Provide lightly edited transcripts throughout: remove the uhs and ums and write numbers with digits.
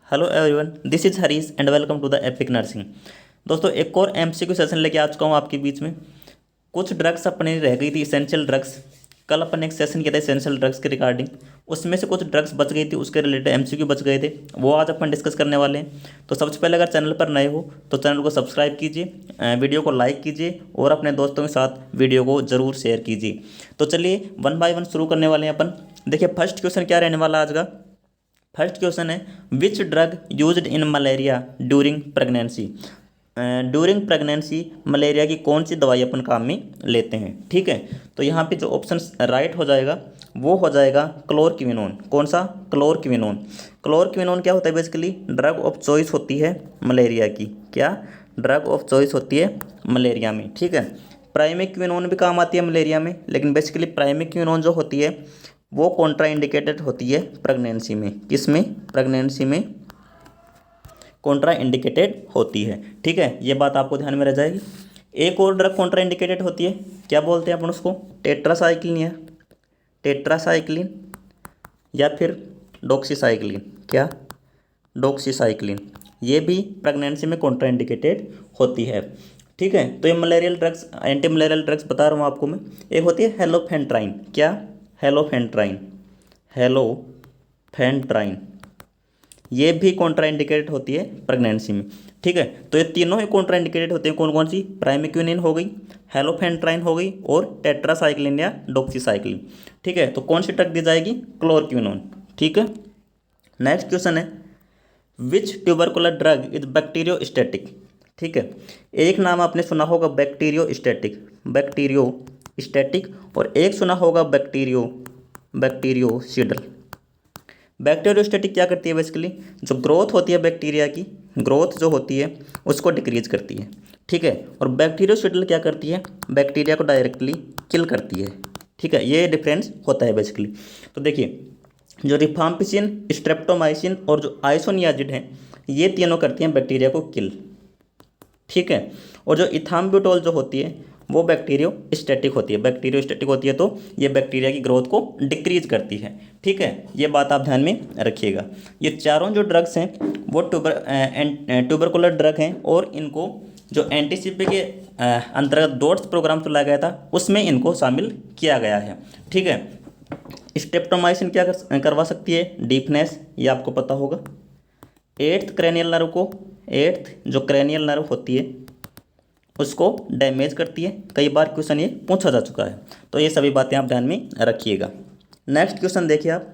Hello everyone, this is Harish and welcome to the epic nursing. दोस्तों, एक और MCQ session लेके आ चुका हूँ आपके बीच में। कुछ ड्रग्स अपने रह गई थी, इसेंशियल ड्रग्स। कल अपन एक सेशन किया था इसेंशियल ड्रग्स के रिगार्डिंग। उसमें से कुछ ड्रग्स बच गई थी, उसके रिलेटेड एमसीक्यू बच गए थे, वो आज अपन डिस्कस करने वाले हैं। तो सबसे पहले अगर चैनल पर नए हो तो चैनल को सब्सक्राइब कीजिए, वीडियो को लाइक कीजिए और अपने दोस्तों के साथ वीडियो को ज़रूर शेयर कीजिए। तो चलिए वन बाय वन शुरू करने वाले हैं अपन। देखिए, फर्स्ट क्वेश्चन क्या रहने वाला आज का। फर्स्ट क्वेश्चन है, which drug used in malaria during pregnancy. During pregnancy malaria की कौन सी दवाई अपन काम में लेते हैं। ठीक है, तो यहाँ पे जो ऑप्शन राइट हो जाएगा वो हो जाएगा क्लोरक्विनोन। कौन सा? क्लोरक्विनोन। क्लोरक्विनोन क्या होता है? बेसिकली ड्रग ऑफ चॉइस होती है मलेरिया की। क्या ड्रग ऑफ चॉइस होती है मलेरिया में? ठीक है, प्राइमेक्विनोन भी काम आती है मलेरिया में, लेकिन बेसिकली प्राइमेक्विनोन जो होती है वो कॉन्ट्रा इंडिकेटेड होती है प्रेगनेंसी में। किस में? प्रेगनेंसी में कॉन्ट्रा इंडिकेटेड होती है। ठीक है, ये बात आपको ध्यान में रह जाएगी। एक और ड्रग कॉन्ट्रा इंडिकेटेड होती है, क्या बोलते हैं अपन उसको? टेट्रासाइक्लिन या टेट्रासाइक्लिन या फिर डॉक्सीसाइक्लिन। क्या? डॉक्सीसाइक्लिन। ये भी प्रेगनेंसी में कॉन्ट्रा इंडिकेटेड होती है। ठीक है, तो ये malarial drugs, anti malarial drugs बता रहा हूँ आपको मैं। एक होती है हेलोफेंट्राइन। क्या? हेलोफेंट्राइन। हेलोफेंट्राइन ये भी कॉन्ट्राइंडिकेटेड होती है प्रेगनेंसी में। ठीक है, तो ये तीनों ही कॉन्ट्राइंडिकेटेड होते हैं। कौन कौन सी? प्राइमेक्विनिन हो गई, हेलोफेंट्राइन हो गई और टेट्रासाइक्लिन या डॉक्सीसाइक्लिन। ठीक है, तो कौन सी ड्रग दी जाएगी? क्लोरक्विनोन। ठीक है, नेक्स्ट क्वेश्चन है, विच ट्यूबरकुलर ड्रग इज बैक्टीरियोस्टैटिक। ठीक है, एक नाम आपने सुना होगा बैक्टीरियोस्टैटिक, बैक्टीरियोस्टैटिक, और एक सुना होगा बैक्टीरियोसिडल। बैक्टीरियोस्टैटिक क्या करती है? बेसिकली जो ग्रोथ होती है बैक्टीरिया की, ग्रोथ जो होती है उसको डिक्रीज करती है। ठीक है, और बैक्टीरियोसिडल क्या करती है? बैक्टीरिया को डायरेक्टली किल करती है। ठीक है, ये डिफरेंस होता है बेसिकली। तो देखिए, जो रिफाम्पिसिन, स्ट्रेप्टोमाइसिन और जो आइसोनियाजिड हैं, ये तीनों करती हैं बैक्टीरिया को किल। ठीक है, और जो इथाम्ब्यूटोल जो होती है वो बैक्टीरियोस्टैटिक होती है। बैक्टीरियोस्टैटिक होती है तो ये बैक्टीरिया की ग्रोथ को डिक्रीज करती है। ठीक है, ये बात आप ध्यान में रखिएगा। ये चारों जो ड्रग्स हैं वो ट्यूबरकुलर ड्रग हैं, और इनको जो एनटीसीपी के अंतर्गत डॉट्स प्रोग्राम चलाया गया था उसमें इनको शामिल किया गया है। ठीक है, स्ट्रेप्टोमाइसिन क्या करवा सकती है? डीपनेस, ये आपको पता होगा। एट्थ क्रेनियल नर्व को, एट्थ जो क्रेनियल नर्व होती है उसको डैमेज करती है। कई बार क्वेश्चन ये पूछा जा चुका है, तो ये सभी बातें आप ध्यान में रखिएगा। नेक्स्ट क्वेश्चन देखिए आप,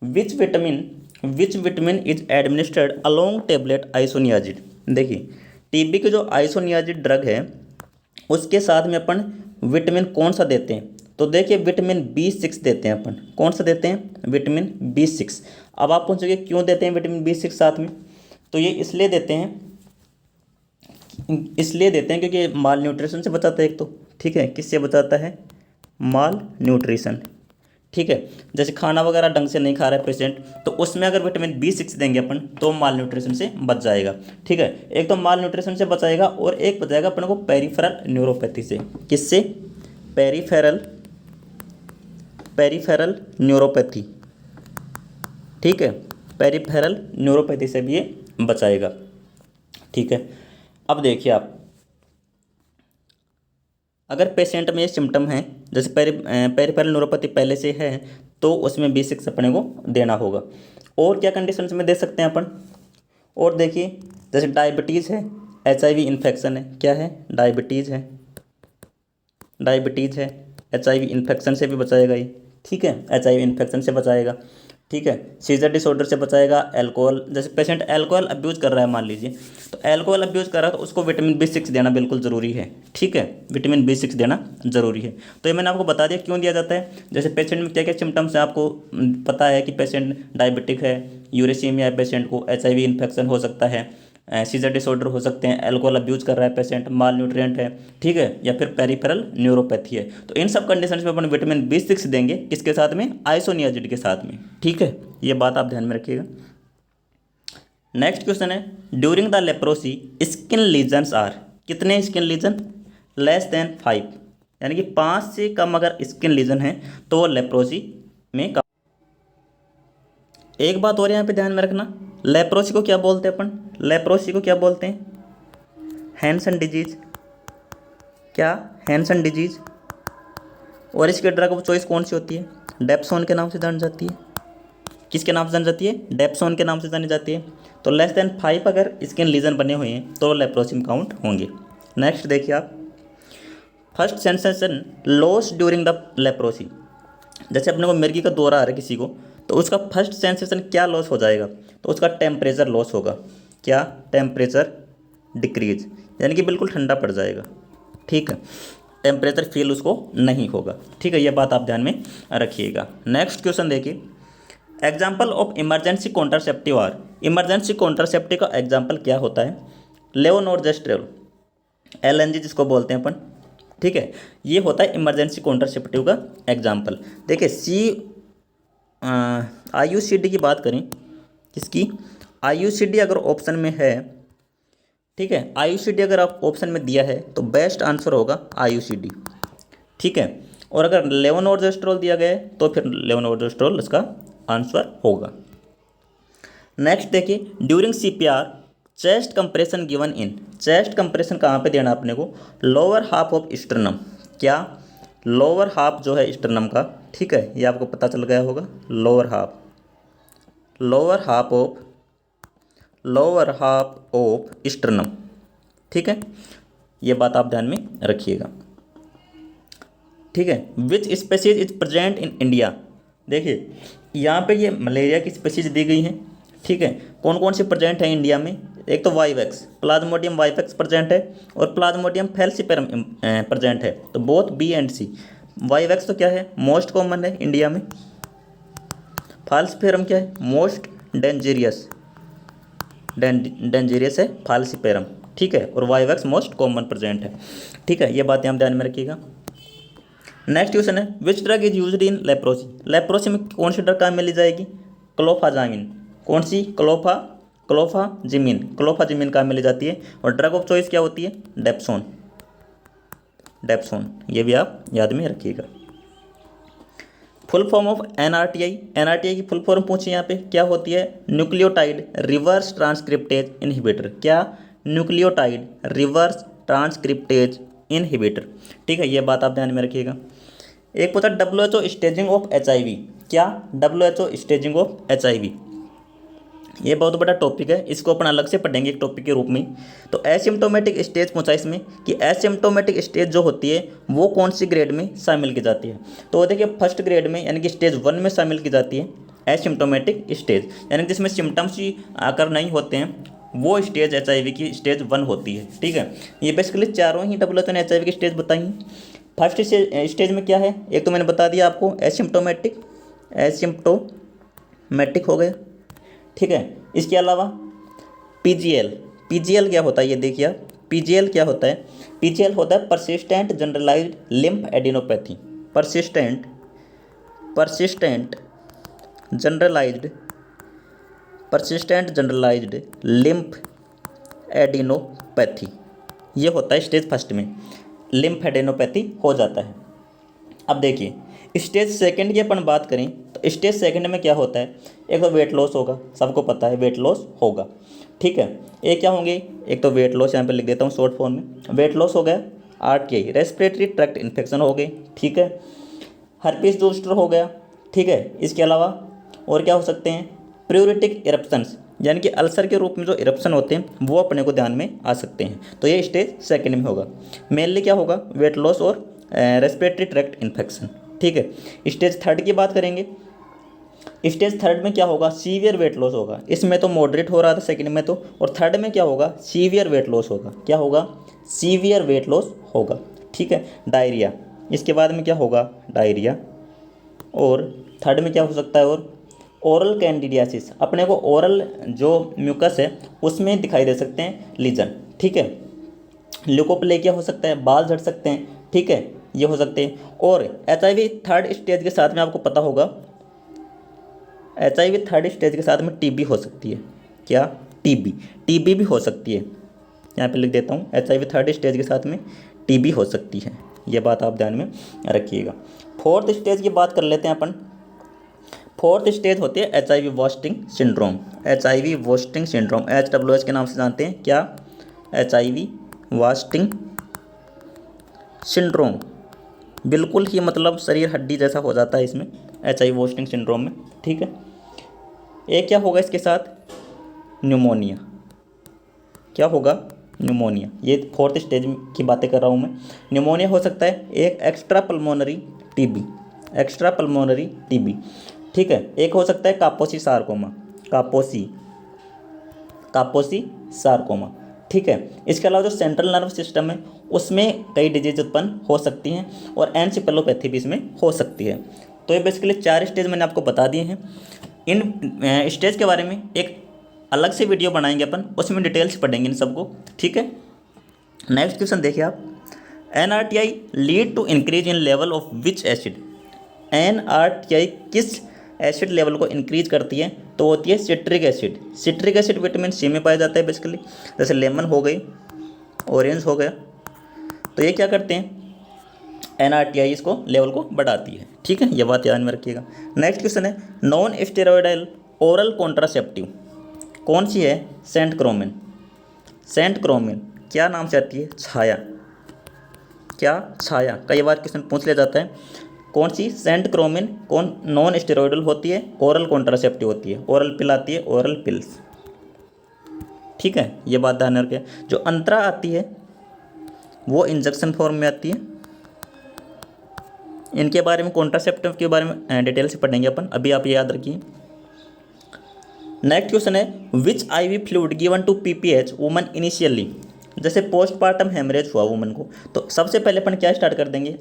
which vitamin is administered along tablet isoniazid. देखिए, टीबी के जो आइसोनियाजिड ड्रग है उसके साथ में अपन विटामिन कौन सा देते हैं? तो देखिए, विटामिन B6 देते हैं अपन। कौन सा देते हैं? Vitamin B6। अब आप पूछोगे क्यों देते हैं विटामिन B6 साथ में? तो ये इसलिए देते हैं क्योंकि माल न्यूट्रिशन से बचाता है एक तो। ठीक है, किससे बचाता है? माल न्यूट्रिशन। ठीक है, जैसे खाना वगैरह ढंग से नहीं खा रहा है पेशेंट, तो उसमें अगर विटामिन B6 देंगे अपन तो माल न्यूट्रिशन से बच जाएगा। ठीक है, एक तो माल न्यूट्रिशन से बचाएगा और एक बचाएगा अपन को पेरिफेरल न्यूरोपैथी से। किससे? Peripheral neuropathy. ठीक है, पेरिफेरल न्यूरोपैथी से भी ये बचाएगा। ठीक है, अब देखिए आप, अगर पेशेंट में ये सिम्टम हैं, जैसे पेरिफेरल न्यूरोपैथी पहले से है, तो उसमें B6 अपने को देना होगा। और क्या कंडीशंस में दे सकते हैं अपन? और देखिए, जैसे डायबिटीज़ है, HIV इन्फेक्शन है। क्या है? डायबिटीज़ है, HIV इन्फेक्शन से भी बचाएगा ये। ठीक है, HIV इन्फेक्शन से बचाएगा। ठीक है, सीजर डिसऑर्डर से बचाएगा। अल्कोहल, जैसे पेशेंट अल्कोहल अब्यूज़ कर रहा है मान लीजिए, तो अल्कोहल अब्यूज़ कर रहा है तो उसको विटामिन B6 देना बिल्कुल ज़रूरी है। ठीक है, विटामिन B6 देना ज़रूरी है। तो ये मैंने आपको बता दिया क्यों दिया जाता है। जैसे पेशेंट में क्या क्या सिम्टम्स हैं आपको पता है कि पेशेंट डायबिटिक है, यूरेसीमिया है पेशेंट को, HIV इन्फेक्शन हो सकता है, सीजर डिसऑर्डर हो सकते हैं, अल्कोहल अब्यूज़ कर रहा है पेशेंट, माल न्यूट्रिएंट है। ठीक है, या फिर पेरिफेरल न्यूरोपैथी है। तो इन सब कंडीशंस में अपन विटामिन B6 देंगे, किसके साथ में? आइसोनियाजिड के साथ में। ठीक है, ये बात आप ध्यान में रखिएगा। नेक्स्ट क्वेश्चन है, during the leprosy skin lesions are. कितने स्किन लीजन? <5, यानी कि 5 से कम अगर स्किन लीजन है तो वो लेप्रोसी में कम। एक बात और यहाँ पे ध्यान में रखना, लेप्रोसी को क्या बोलते हैं अपन? लेप्रोसी को क्या बोलते हैं? Hansen disease. क्या? Hansen disease. और इसकी ड्रग ऑफ चॉइस कौन सी होती है? डेप्सोन के नाम से जानी जाती है। किसके नाम से जानी जाती है? डेप्सोन के नाम से जानी जाती है। तो लेस देन 5 अगर स्किन लीजन बने हुए हैं तो लेप्रोसी में काउंट होंगे। नेक्स्ट देखिए आप, first sensation loss during the leprosy. जैसे अपने को मिर्गी का दौरा आ रहा है किसी को, तो उसका फर्स्ट सेंसेशन क्या लॉस हो जाएगा? तो उसका टेम्परेचर लॉस होगा। क्या? टेम्परेचर डिक्रीज, यानी कि बिल्कुल ठंडा पड़ जाएगा। ठीक है, टेम्परेचर फील उसको नहीं होगा। ठीक है, ये बात आप ध्यान में रखिएगा। नेक्स्ट क्वेश्चन देखिए, example of emergency contraceptive are. Emergency contraceptive का एग्जाम्पल क्या होता है? लेवोनॉर्जेस्ट्रेल, LNG जिसको बोलते हैं अपन। ठीक है, ये होता है इमरजेंसी कॉन्ट्रासेप्टिव का एग्जाम्पल। देखिए IUCD की बात करें, किसकी? IUCD अगर ऑप्शन में है, ठीक है, IUCD अगर आप ऑप्शन में दिया है तो बेस्ट आंसर होगा IUCD। ठीक है, और अगर लेवोनॉर्जेस्ट्रोल दिया गया है तो फिर लेवोनॉर्जेस्ट्रोल इसका आंसर होगा। नेक्स्ट देखिए, during CPR chest compression given in. Chest compression कहाँ पे देना अपने को? Lower half of sternum. क्या? लोअर हाफ जो है स्टर्नम का, ठीक है, ये आपको पता चल गया होगा। Lower half, lower half of sternum. ठीक है, ये बात आप ध्यान में रखिएगा। ठीक है, which species is present in India. देखिए यहाँ पे ये मलेरिया की स्पेसीज दी गई हैं। ठीक है, कौन कौन सी प्रेजेंट है इंडिया में? एक तो वाइवैक्स, प्लाज्मोडियम वाइवैक्स प्रेजेंट है, और प्लाज्मोडियम फैल्सिपेरम प्रेजेंट है। तो both B and C। Vivax तो क्या है? मोस्ट कॉमन है इंडिया में। फाल्सिपेरम क्या है? मोस्ट डेंजरियस है फाल्सिपेरम। ठीक है, और वाइवैक्स मोस्ट कॉमन प्रेजेंट है। ठीक है, ये बातें आप ध्यान में रखिएगा। नेक्स्ट क्वेश्चन है, which drug is used in leprosy. Leprosy में कौन सी ड्रग काम में ली जाएगी? क्लोफाजामिन। कौन सी? क्लोफाजिमिन काम में ली जाती है। और ड्रग ऑफ चॉइस क्या होती है? डेप्सोन। ये भी आप याद में रखिएगा। फुल फॉर्म ऑफ NRTI की फुल फॉर्म पूछिए यहाँ पे, क्या होती है? Nucleotide reverse transcriptase inhibitor. क्या? Nucleotide reverse transcriptase inhibitor. ठीक है, ये बात आप ध्यान में रखिएगा। एक पूछा WHO स्टेजिंग ऑफ HIV। क्या? WHO स्टेजिंग ऑफ HIV, ये बहुत बड़ा टॉपिक है, इसको अपन अलग से पढ़ेंगे एक टॉपिक के रूप में। तो एसिम्प्टोमेटिक स्टेज पूछा इसमें कि एसिम्प्टोमेटिक स्टेज जो होती है वो कौन सी ग्रेड में शामिल की जाती है? तो देखिए फर्स्ट ग्रेड में, यानी कि स्टेज 1 में शामिल की जाती है एसिम्प्टोमेटिक स्टेज, यानी कि जिसमें सिम्टम्स ही आकर नहीं होते हैं, वो स्टेज HIV की स्टेज 1 होती है। ठीक है, ये बेसिकली चारों ही WHO ने HIV की स्टेज बताई हैं। फर्स्ट स्टेज में क्या है? एक तो मैंने बता दिया आपको, एसिम्प्टोमेटिक हो गया। ठीक है, इसके अलावा PGL क्या होता है? ये देखिए आप, PGL क्या होता है? PGL होता है persistent generalised lymphadenopathy. Persistent generalised lymphadenopathy, ये होता है स्टेज फर्स्ट में, लिम्फ एडिनोपैथी हो जाता है। अब देखिए स्टेज सेकंड की अपन बात करें तो स्टेज सेकंड में क्या होता है? एक तो वेट लॉस होगा, सबको पता है वेट लॉस होगा। ठीक है, एक क्या होंगे? एक तो वेट लॉस, यहाँ पे लिख देता हूँ शॉर्ट फॉर्म में, वेट लॉस हो गया। RTI रेस्पिरेटरी ट्रैक्ट इन्फेक्शन हो गई। ठीक है, हर्पीस जोस्टर हो गया। ठीक है, इसके अलावा और क्या हो सकते हैं? प्यूरिटिक इरप्शंस, यानी कि अल्सर के रूप में जो इरप्शन होते हैं वो अपने को ध्यान में आ सकते हैं। तो ये स्टेज सेकंड में होगा। मेनली क्या होगा? वेट लॉस और रेस्पिरेटरी ट्रैक्ट इन्फेक्शन। ठीक है, स्टेज थर्ड की बात करेंगे। स्टेज थर्ड में क्या होगा? सीवियर वेट लॉस होगा। इसमें तो मॉडरेट हो रहा था सेकंड में तो, और थर्ड में क्या होगा? सीवियर वेट लॉस होगा। क्या होगा? सीवियर वेट लॉस होगा। ठीक है, डायरिया, इसके बाद में क्या होगा? डायरिया। और थर्ड में क्या हो सकता है? और ओरल कैंडिडियासिस, अपने को ओरल जो म्यूकस है उसमें दिखाई दे सकते हैं लीजन। ठीक है, ल्यूकोप्लेकिया हो सकता है, बाल झड़ सकते हैं। ठीक है, ये हो सकते हैं। और HIV थर्ड स्टेज के साथ में आपको पता होगा, HIV थर्ड स्टेज के साथ में TB हो सकती है। क्या? TB भी हो सकती है, यहाँ पे लिख देता हूँ, HIV थर्ड स्टेज के साथ में TB हो सकती है। ये बात आप ध्यान में रखिएगा। फोर्थ स्टेज की बात कर लेते हैं अपन। फोर्थ स्टेज होती है HIV wasting syndrome. HIV wasting syndrome, HWS के नाम से जानते हैं क्या? HIV wasting syndrome. बिल्कुल ही मतलब शरीर हड्डी जैसा हो जाता है इसमें, HIV वॉस्टिंग सिंड्रोम में। ठीक है, एक क्या होगा इसके साथ? न्यूमोनिया। क्या होगा? न्यूमोनिया। ये फोर्थ स्टेज की बातें कर रहा हूँ मैं। न्यूमोनिया हो सकता है, एक extra pulmonary TB, extra pulmonary TB. ठीक है, एक हो सकता है कापोसी सार्कोमा, कापोसी सार्कोमा। ठीक है, इसके अलावा जो सेंट्रल नर्व सिस्टम है उसमें कई डिजीज उत्पन्न हो सकती हैं और एनसेफेलोपैथी भी इसमें हो सकती है। तो ये बेसिकली 4 स्टेज मैंने आपको बता दिए हैं। इन स्टेज के बारे में एक अलग से वीडियो बनाएंगे अपन, उसमें डिटेल से पढ़ेंगे इन सबको। ठीक है, नेक्स्ट क्वेश्चन देखिए आप। NRTI lead to increase in level of which acid? NRTI किस एसिड लेवल को इंक्रीज करती है? तो होती है citric acid. Citric acid vitamin C में पाया जाता है बेसिकली, जैसे लेमन हो गई, ऑरेंज हो गया। तो ये क्या करते हैं? NRTI इसको लेवल को बढ़ाती है। ठीक है, ये बात ध्यान में रखिएगा। नेक्स्ट क्वेश्चन है, नॉन स्टेरॉयडल ओरल कॉन्ट्रासेप्टिव कौन सी है? सेंट क्रोमिन। सेंट क्रोमिन क्या नाम से आती है? छाया। क्या? छाया। कई बार क्वेश्चन पूछ लिया जाता है। कौन सी? सेंट क्रोमिन कौन नॉन स्टेरॉयडल होती है, ओरल कॉन्ट्रासेप्टिव होती है, ओरल पिल आती है, ओरल पिल्स। ठीक है, ये बात ध्यान रखें। जो अंतरा आती है वो इंजेक्शन फॉर्म में आती है। इनके बारे में, कॉन्ट्रासेप्टिव के बारे में डिटेल से पढ़ेंगे अपन, अभी आप ये याद रखिए। नेक्स्ट क्वेश्चन है, which IV fluid given to PPH woman initially? जैसे पोस्टपार्टम हेमरेज हुआ वुमन को, तो सबसे पहले अपन क्या स्टार्ट कर देंगे?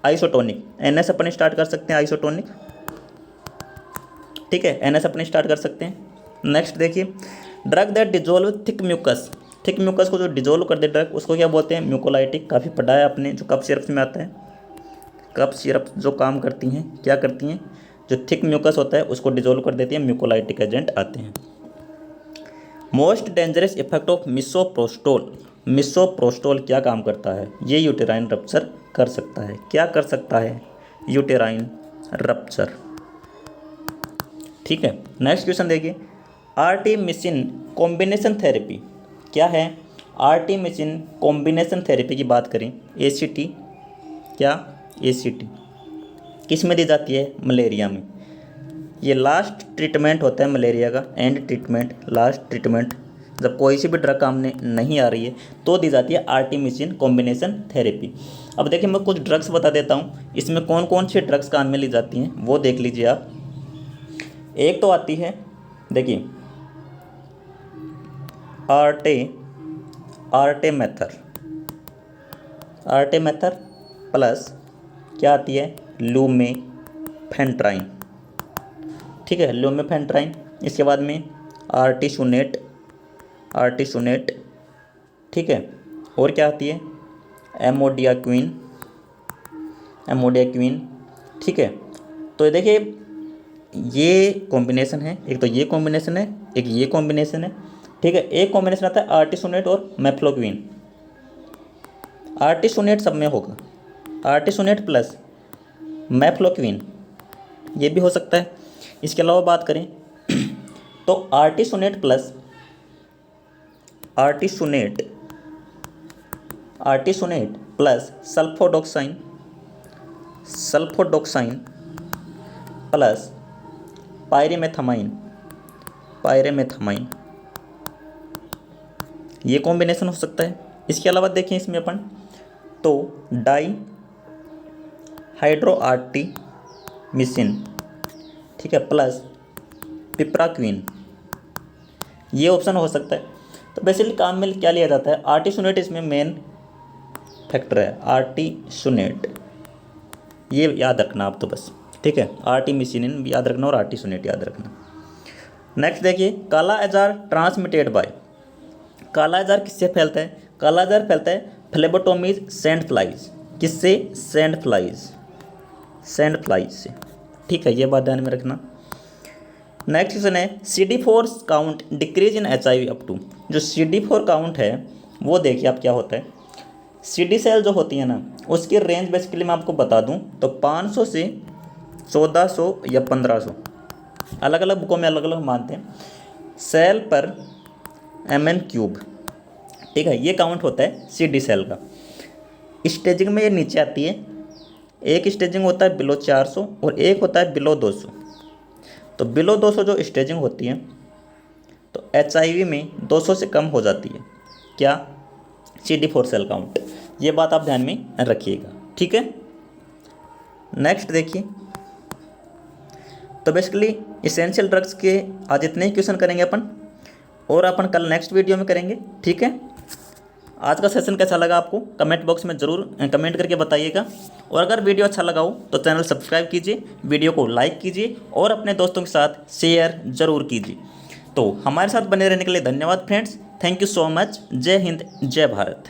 आइसोटोनिक। NS अपन स्टार्ट कर सकते हैं, आइसोटोनिक। ठीक है, NS अपन स्टार्ट कर सकते हैं। नेक्स्ट देखिए, drug that dissolve thick mucus. Thick mucus को जो डिजोल्व कर दे ड्रग, उसको क्या बोलते हैं? म्यूकोलाइटिक। काफ़ी पढ़ा है आपने, जो कफ सिरप में आता है। कफ सिरप जो काम करती हैं, क्या करती हैं? जो थिक म्यूकस होता है उसको डिजोल्व कर देती है, म्यूकोलाइटिक एजेंट आते हैं। Most dangerous effect of misoprostol. Misoprostol क्या काम करता है? ये यूटेराइन रप्चर कर सकता है। क्या कर सकता है? Uterine rupture. ठीक है, नेक्स्ट क्वेश्चन देखिए, आर्टिमिसिन कॉम्बिनेशन थेरेपी क्या है? आर्टिमिसिन कॉम्बिनेशन थेरेपी की बात करें, ACT। क्या? ACT किस में दी जाती है? मलेरिया में। ये लास्ट ट्रीटमेंट होता है मलेरिया का, एंड ट्रीटमेंट, लास्ट ट्रीटमेंट। जब कोई सी भी ड्रग काम में नहीं आ रही है तो दी जाती है आर्टिमिसिन कॉम्बिनेशन थेरेपी। अब देखिए, मैं कुछ ड्रग्स बता देता हूँ, इसमें कौन कौन सी ड्रग्स काम में ली जाती हैं वो देख लीजिए आप। एक तो आती है, देखिए, आर्टेमेथर प्लस क्या आती है? लूमेफेंट्राइन। ठीक है, लूमेफेंट्राइन। इसके बाद में आर्टिसुनेट। ठीक है, और क्या आती है? एमोडियाक्विन। ठीक है, तो ये देखिए, ये कॉम्बिनेशन है, एक तो ये कॉम्बिनेशन है, एक ये कॉम्बिनेशन है। ठीक है, एक कॉम्बिनेशन आता है आर्टिसुनेट और मेफ्लोक्विन। आर्टिसुनेट सब में होगा, आर्टिसुनेट प्लस मेफ्लोक्विन, ये भी हो सकता है। इसके अलावा बात करें तो आर्टिसुनेट प्लस सल्फोडोक्साइन प्लस पायरेमेथामाइन, ये कॉम्बिनेशन हो सकता है। इसके अलावा देखें इसमें अपन तो डाई हाइड्रोआर्टिमिसिन, ठीक है, प्लस पिप्राक्विन, ये ऑप्शन हो सकता है। तो बेसिकली काम में क्या लिया जाता है? आर्टिसुनेट इसमें मेन फैक्टर है, आर्टिसुनेट, ये याद रखना आप तो बस। ठीक है, आर्टिमिसिन याद रखना और आर्टिसुनेट याद रखना। नेक्स्ट देखिए, काला आजार ट्रांसमिटेड बाय। काला आजार किससे फैलता है? काला आजार फैलता है फ्लेबोटोमीज सैंड फ्लाइज। किससे? सैंड फ्लाइज से। ठीक है, ये बात ध्यान में रखना। नेक्स्ट क्वेश्चन है, CD4 count decrease in HIV up to. जो CD4 काउंट है वो देखिए आप क्या होता है। CD सेल जो होती है ना, उसकी रेंज बेसिकली मैं आपको बता दूं तो 500 से 1400 या 1500, अलग अलग बुकों में अलग अलग मानते हैं। सेल पर mn³, ठीक है, ये काउंट होता है CD सेल का। स्टेजिंग में ये नीचे आती है, एक स्टेजिंग होता है बिलो 400 और एक होता है बिलो 200। तो बिलो 200 जो स्टेजिंग होती है तो HIV में 200 से कम हो जाती है क्या, CD4 सेल काउंट। ये बात आप ध्यान में रखिएगा, ठीक है। नेक्स्ट देखिए, तो बेसिकली इसेंशियल ड्रग्स के आज इतने ही क्वेश्चन करेंगे अपन, और अपन कल नेक्स्ट वीडियो में करेंगे, ठीक है। आज का सेशन कैसा लगा आपको कमेंट बॉक्स में ज़रूर कमेंट करके बताइएगा, और अगर वीडियो अच्छा लगा हो तो चैनल सब्सक्राइब कीजिए, वीडियो को लाइक कीजिए और अपने दोस्तों के साथ शेयर ज़रूर कीजिए। तो हमारे साथ बने रहने के लिए धन्यवाद friends, thank you so much. जय हिंद, जय भारत।